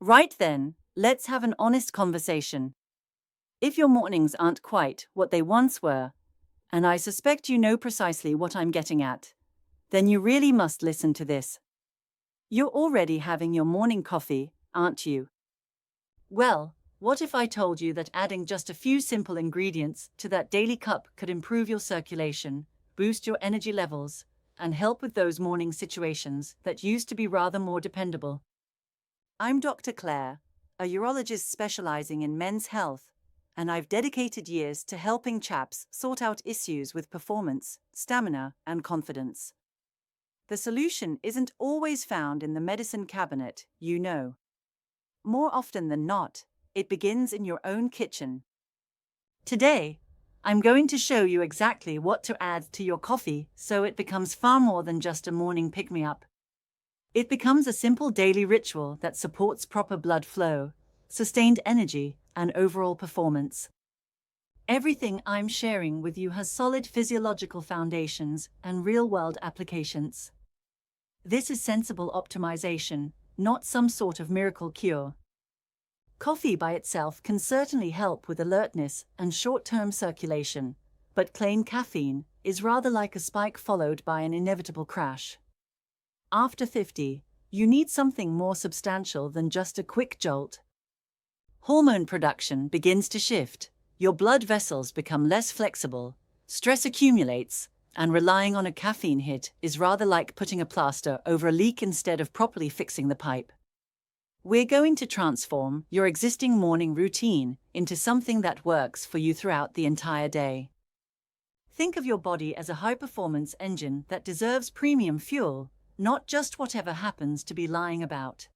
Right then, let's have an honest conversation. If your mornings aren't quite what they once were, and I suspect you know precisely what I'm getting at, then you really must listen to this. You're already having your morning coffee, aren't you? Well, what if I told you that adding just a few simple ingredients to that daily cup could improve your circulation, boost your energy levels, and help with those morning situations that used to be rather more dependable? I'm Dr. Claire, a urologist specializing in men's health, and I've dedicated years to helping chaps sort out issues with performance, stamina, and confidence. The solution isn't always found in the medicine cabinet, you know. More often than not, it begins in your own kitchen. Today, I'm going to show you exactly what to add to your coffee so it becomes far more than just a morning pick-me-up. It becomes a simple daily ritual that supports proper blood flow, sustained energy, and overall performance. Everything I'm sharing with you has solid physiological foundations and real-world applications. This is sensible optimization, not some sort of miracle cure. Coffee by itself can certainly help with alertness and short-term circulation, but plain caffeine is rather like a spike followed by an inevitable crash. After 50, you need something more substantial than just a quick jolt. Hormone production begins to shift, your blood vessels become less flexible, stress accumulates, and relying on a caffeine hit is rather like putting a plaster over a leak instead of properly fixing the pipe. We're going to transform your existing morning routine into something that works for you throughout the entire day. Think of your body as a high-performance engine that deserves premium fuel, not just whatever happens to be lying about.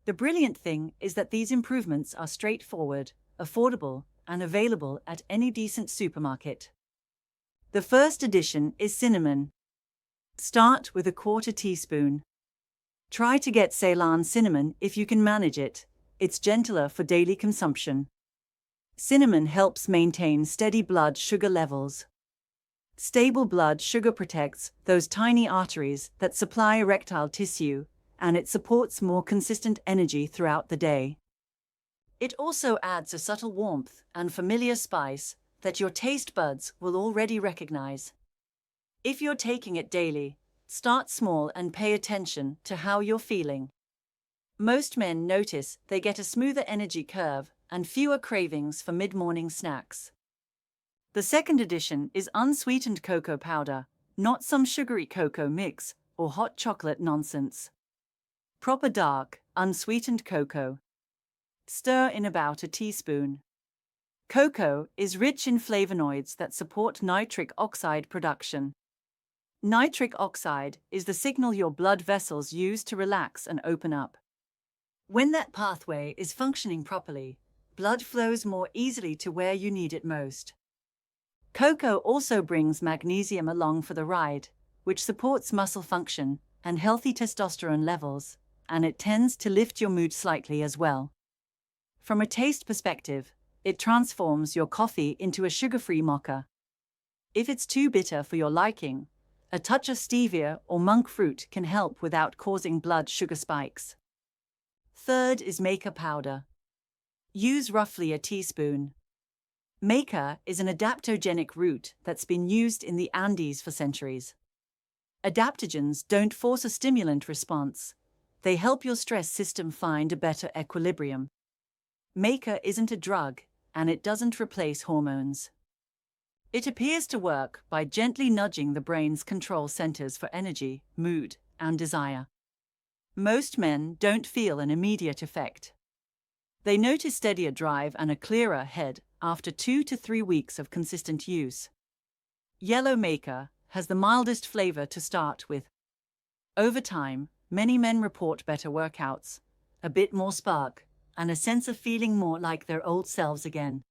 The brilliant thing is that these improvements are straightforward, affordable, and available at any decent supermarket. The first addition is cinnamon. Start with a quarter teaspoon. Try to get Ceylon cinnamon if you can manage it. It's gentler for daily consumption. Cinnamon helps maintain steady blood sugar levels. Stable blood sugar protects those tiny arteries that supply erectile tissue, and it supports more consistent energy throughout the day. It also adds a subtle warmth and familiar spice that your taste buds will already recognize. If you're taking it daily, start small and pay attention to how you're feeling. Most men notice they get a smoother energy curve and fewer cravings for mid-morning snacks. The second addition is unsweetened cocoa powder, not some sugary cocoa mix or hot chocolate nonsense. Proper dark, unsweetened cocoa. Stir in about a teaspoon. Cocoa is rich in flavonoids that support nitric oxide production. Nitric oxide is the signal your blood vessels use to relax and open up. When that pathway is functioning properly, blood flows more easily to where you need it most. Cocoa also brings magnesium along for the ride, which supports muscle function and healthy testosterone levels, and it tends to lift your mood slightly as well. From a taste perspective, it transforms your coffee into a sugar-free mocha. If it's too bitter for your liking, a touch of stevia or monk fruit can help without causing blood sugar spikes. Third is maca powder. Use roughly a teaspoon. Maca is an adaptogenic root that's been used in the Andes for centuries. Adaptogens don't force a stimulant response. They help your stress system find a better equilibrium. Maca isn't a drug, and it doesn't replace hormones. It appears to work by gently nudging the brain's control centers for energy, mood, and desire. Most men don't feel an immediate effect. They notice steadier drive and a clearer head after 2 to 3 weeks of consistent use. Yellow maca has the mildest flavor to start with. Over time, many men report better workouts, a bit more spark, and a sense of feeling more like their old selves again.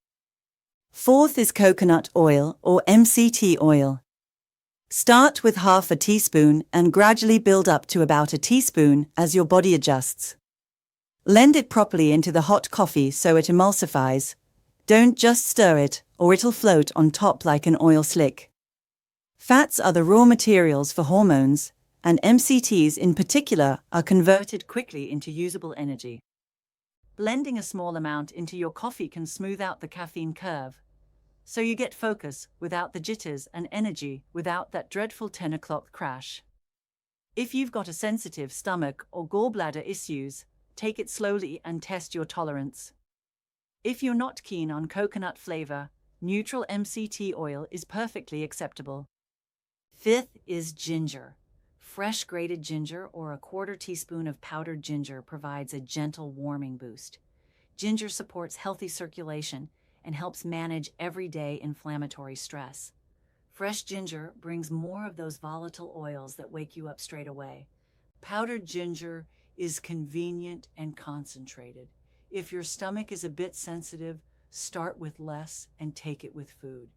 Fourth is coconut oil or MCT oil. Start with half a teaspoon and gradually build up to about a teaspoon as your body adjusts. Blend it properly into the hot coffee so it emulsifies. Don't just stir it, or it'll float on top like an oil slick. Fats are the raw materials for hormones, and MCTs in particular are converted quickly into usable energy. Blending a small amount into your coffee can smooth out the caffeine curve, so you get focus without the jitters and energy without that dreadful 10 o'clock crash. If you've got a sensitive stomach or gallbladder issues, take it slowly and test your tolerance. If you're not keen on coconut flavor, neutral MCT oil is perfectly acceptable. Fifth is ginger. Fresh grated ginger or a quarter teaspoon of powdered ginger provides a gentle warming boost. Ginger supports healthy circulation and helps manage everyday inflammatory stress. Fresh ginger brings more of those volatile oils that wake you up straight away. Powdered ginger is convenient and concentrated. If your stomach is a bit sensitive, start with less and take it with food.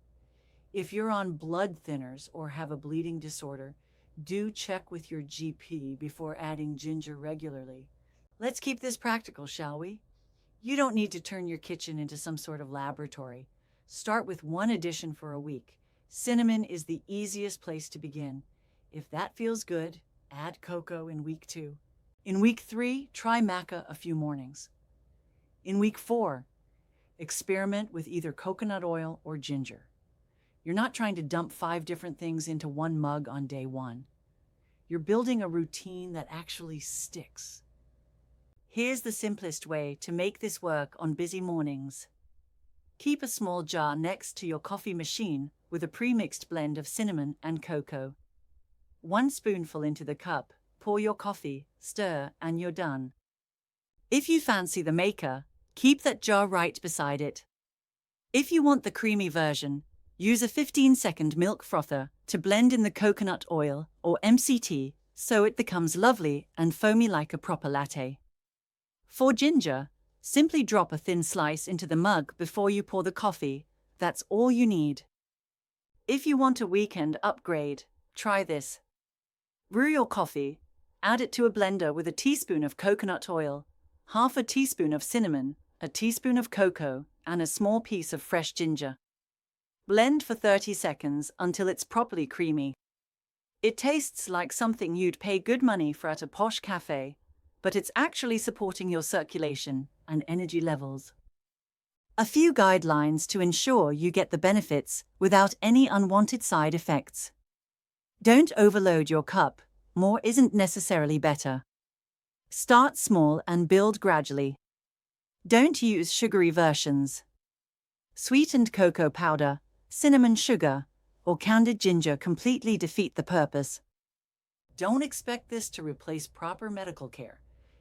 If you're on blood thinners or have a bleeding disorder, do check with your GP before adding ginger regularly. Let's keep this practical, shall we? You don't need to turn your kitchen into some sort of laboratory. Start with one addition for a week. Cinnamon is the easiest place to begin. If that feels good, add cocoa in week 2. In week 3, try maca a few mornings. In week 4, experiment with either coconut oil or ginger. You're not trying to dump 5 different things into one mug on day 1. You're building a routine that actually sticks. Here's the simplest way to make this work on busy mornings. Keep a small jar next to your coffee machine with a pre-mixed blend of cinnamon and cocoa. 1 spoonful into the cup, pour your coffee, stir, and you're done. If you fancy the maker, keep that jar right beside it. If you want the creamy version, use a 15-second milk frother to blend in the coconut oil or MCT so it becomes lovely and foamy like a proper latte. For ginger, simply drop a thin slice into the mug before you pour the coffee. That's all you need. If you want a weekend upgrade, try this. Brew your coffee, add it to a blender with a teaspoon of coconut oil, half a teaspoon of cinnamon, a teaspoon of cocoa, and a small piece of fresh ginger. Blend for 30 seconds until it's properly creamy. It tastes like something you'd pay good money for at a posh cafe, but it's actually supporting your circulation and energy levels. A few guidelines to ensure you get the benefits without any unwanted side effects. Don't overload your cup. More isn't necessarily better. Start small and build gradually. Don't use sugary versions. Sweetened cocoa powder, cinnamon sugar, or candied ginger completely defeat the purpose. Don't expect this to replace proper medical care.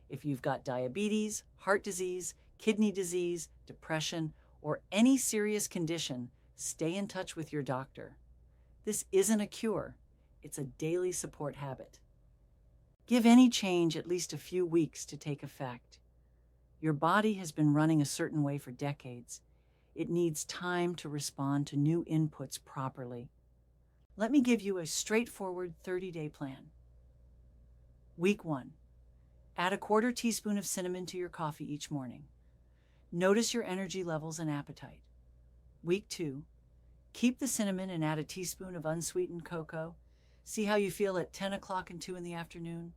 If you've got diabetes, heart disease, kidney disease, depression, or any serious condition, stay in touch with your doctor. This isn't a cure. It's a daily support habit. Give any change at least a few weeks to take effect. Your body has been running a certain way for decades. It needs time to respond to new inputs properly. Let me give you a straightforward 30-day plan. Week 1. Add a quarter teaspoon of cinnamon to your coffee each morning. Notice your energy levels and appetite. Week 2. Keep the cinnamon and add a teaspoon of unsweetened cocoa. See how you feel at 10 o'clock and 2 in the afternoon.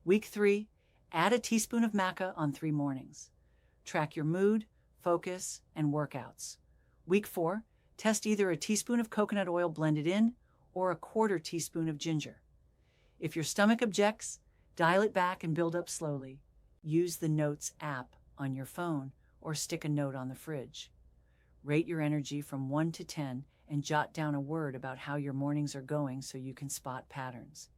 Week 3. Add a teaspoon of maca on 3 mornings. Track your mood, focus, and workouts. Week 4. Test either a teaspoon of coconut oil blended in or a quarter teaspoon of ginger. If your stomach objects, dial it back and build up slowly. Use the Notes app on your phone or stick a note on the fridge. Rate your energy from 1 to 10 and jot down a word about how your mornings are going so you can spot patterns.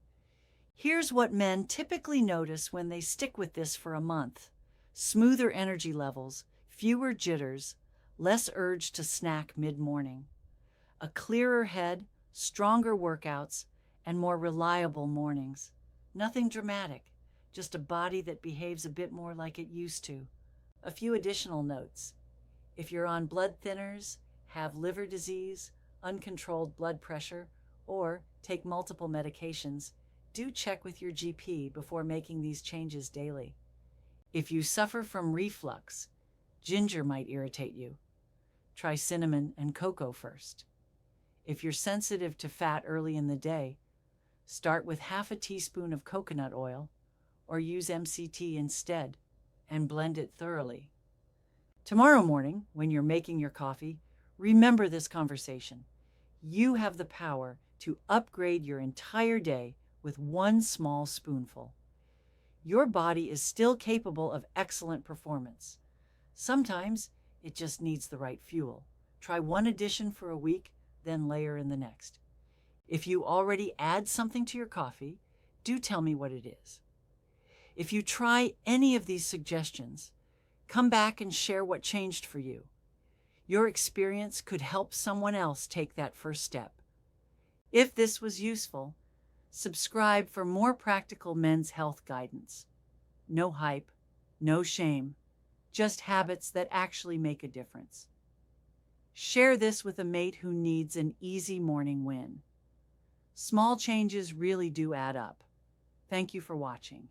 Here's what men typically notice when they stick with this for a month. Smoother energy levels, fewer jitters, less urge to snack mid-morning. A clearer head, stronger workouts, and more reliable mornings. Nothing dramatic, just a body that behaves a bit more like it used to. A few additional notes. If you're on blood thinners, have liver disease, uncontrolled blood pressure, or take multiple medications, do check with your GP before making these changes daily. If you suffer from reflux, ginger might irritate you. Try cinnamon and cocoa first. If you're sensitive to fat early in the day, start with half a teaspoon of coconut oil or use MCT instead and blend it thoroughly. Tomorrow morning, when you're making your coffee, remember this conversation. You have the power to upgrade your entire day with one small spoonful. Your body is still capable of excellent performance. Sometimes it just needs the right fuel. Try one addition for a week, then layer in the next. If you already add something to your coffee, do tell me what it is. If you try any of these suggestions, come back and share what changed for you. Your experience could help someone else take that first step. If this was useful, subscribe for more practical men's health guidance. No hype, no shame, just habits that actually make a difference. Share this with a mate who needs an easy morning win. Small changes really do add up. Thank you for watching.